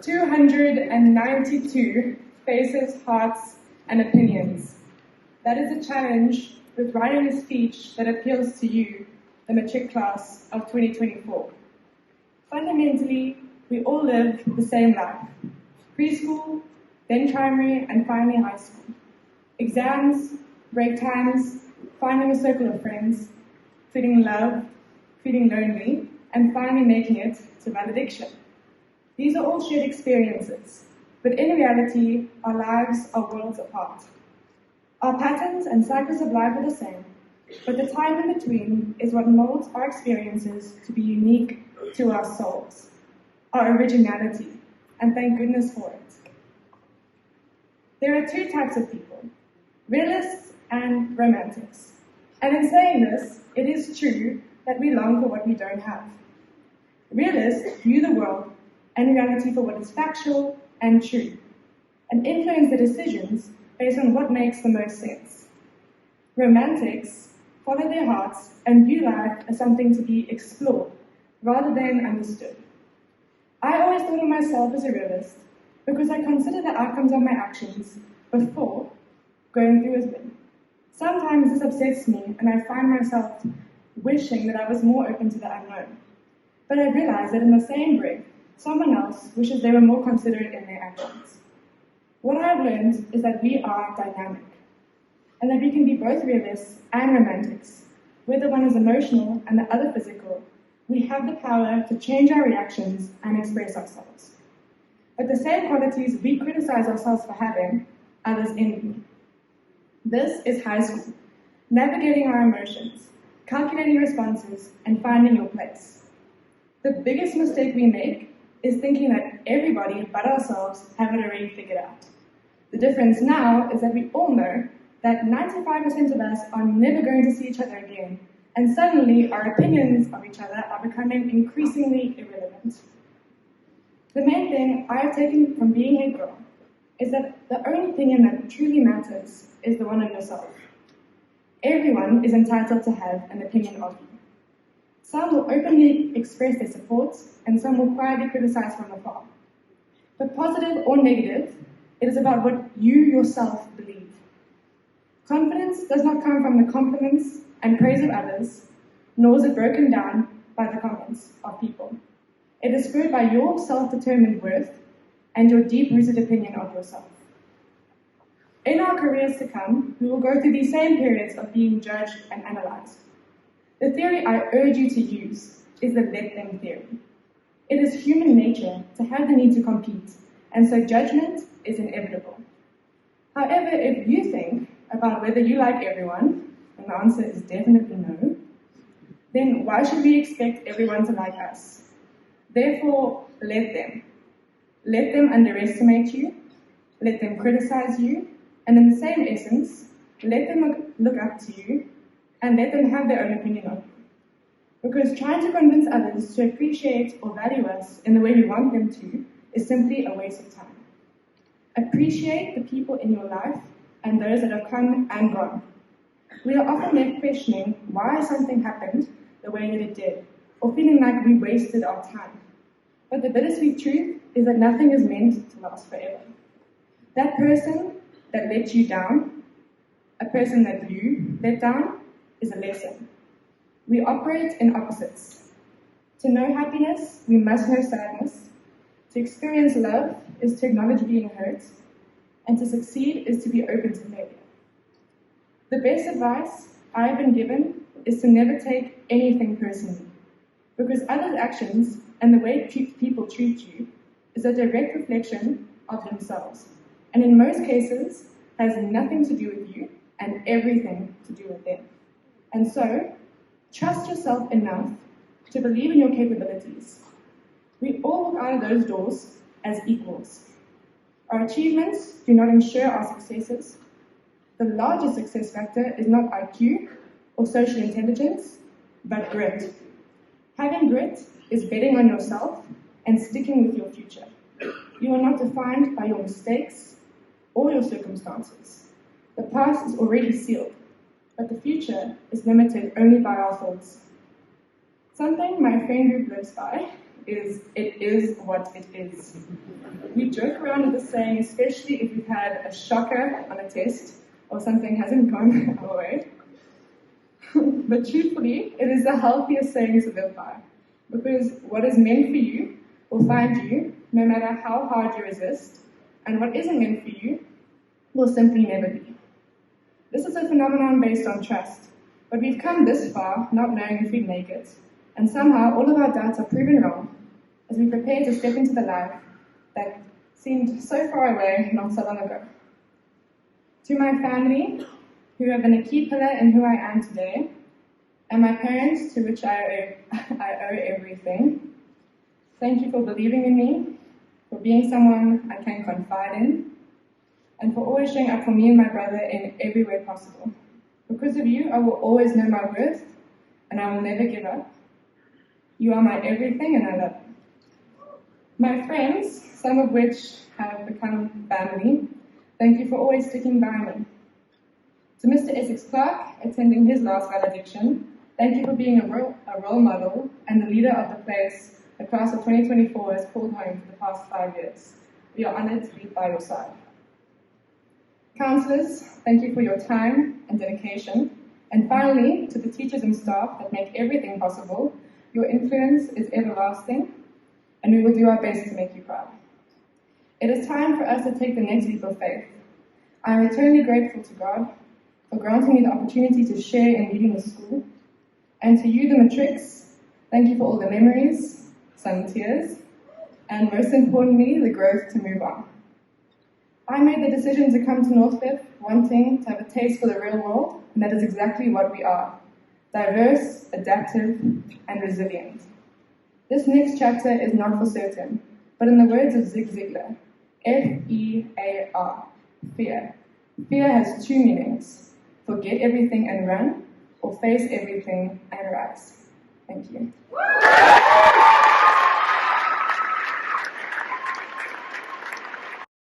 292 faces, hearts, and opinions. That is a challenge with writing a speech that appeals to you, the matric class of 2024. Fundamentally, we all live the same life. Preschool, then primary, and finally high school. Exams, break times, finding a circle of friends, feeling loved, feeling lonely, and finally making it to valediction. These are all shared experiences, but in reality, our lives are worlds apart. Our patterns and cycles of life are the same, but the time in between is what molds our experiences to be unique to our souls, our originality, and thank goodness for it. There are two types of people, realists and romantics. And in saying this, it is true that we long for what we don't have. Realists view the world and reality for what is factual and true, and influence the decisions based on what makes the most sense. Romantics follow their hearts and view life as something to be explored rather than understood. I always thought of myself as a realist because I consider the outcomes of my actions before going through with them. Sometimes this upsets me and I find myself wishing that I was more open to the unknown. But I realize that in the same breath, someone else wishes they were more considerate in their actions. What I have learned is that we are dynamic, and that we can be both realists and romantics. Whether one is emotional and the other physical, we have the power to change our reactions and express ourselves. But the same qualities we criticize ourselves for having, others envy. This is high school, navigating our emotions, calculating responses, and finding your place. The biggest mistake we make is thinking that everybody but ourselves have it already figured out. The difference now is that we all know that 95% of us are never going to see each other again, and suddenly our opinions of each other are becoming increasingly irrelevant. The main thing I have taken from being a girl is that the only opinion that truly matters is the one of yourself. Everyone is entitled to have an opinion of you. Some will openly express their support, and some will quietly criticize from afar. But positive or negative, it is about what you yourself believe. Confidence does not come from the compliments and praise of others, nor is it broken down by the comments of people. It is spurred by your self-determined worth and your deep-rooted opinion of yourself. In our careers to come, we will go through these same periods of being judged and analyzed. The theory I urge you to use is the let them theory. It is human nature to have the need to compete, and so judgment is inevitable. However, if you think about whether you like everyone, and the answer is definitely no, then why should we expect everyone to like us? Therefore, let them. Let them underestimate you, let them criticize you, and in the same essence, let them look up to you, and let them have their own opinion of you. Because trying to convince others to appreciate or value us in the way we want them to is simply a waste of time. Appreciate the people in your life and those that have come and gone. We are often left questioning why something happened the way that it did, or feeling like we wasted our time. But the bittersweet truth is that nothing is meant to last forever. That person that let you down, a person that you let down, is a lesson. We operate in opposites. To know happiness, we must know sadness. To experience love is to acknowledge being hurt, and to succeed is to be open to failure. The best advice I have been given is to never take anything personally, because others' actions and the way people treat you is a direct reflection of themselves, and in most cases has nothing to do with you and everything to do with them. And so, trust yourself enough to believe in your capabilities. We all walk out of those doors as equals. Our achievements do not ensure our successes. The largest success factor is not IQ or social intelligence, but grit. Having grit is betting on yourself and sticking with your future. You are not defined by your mistakes or your circumstances. The past is already sealed, but the future is limited only by our thoughts. Something my friend group lives by is, it is what it is. We joke around with the saying, especially if we've had a shocker on a test or something hasn't gone our way. But truthfully, it is the healthiest saying to live by, because what is meant for you will find you no matter how hard you resist, and what isn't meant for you will simply never be. This is a phenomenon based on trust, but we've come this far not knowing if we'd make it, and somehow all of our doubts are proven wrong as we prepare to step into the life that seemed so far away not so long ago. To my family, who have been a key pillar in who I am today, and my parents, to which I owe everything, thank you for believing in me, for being someone I can confide in, and for always showing up for me and my brother in every way possible. Because of you, I will always know my worth, and I will never give up. You are my everything, and I love you. My friends, some of which have become family, thank you for always sticking by me. To Mr. Essex Clark, attending his last Validiction, thank you for being a role model and the leader of the place the class of 2024 has called home for the past 5 years. We are honoured to be by your side. Counsellors, thank you for your time and dedication. And finally, to the teachers and staff that make everything possible, your influence is everlasting, and we will do our best to make you proud. It is time for us to take the next leap of faith. I am eternally grateful to God for granting me the opportunity to share in leading the school. And to you, the Matrics, thank you for all the memories, some tears, and most importantly, the growth to move on. I made the decision to come to Northcliffe wanting to have a taste for the real world, and that is exactly what we are: diverse, adaptive, and resilient. This next chapter is not for certain, but in the words of Zig Ziglar, F-E-A-R, fear. Fear has two meanings: forget everything and run, or face everything and rise. Thank you.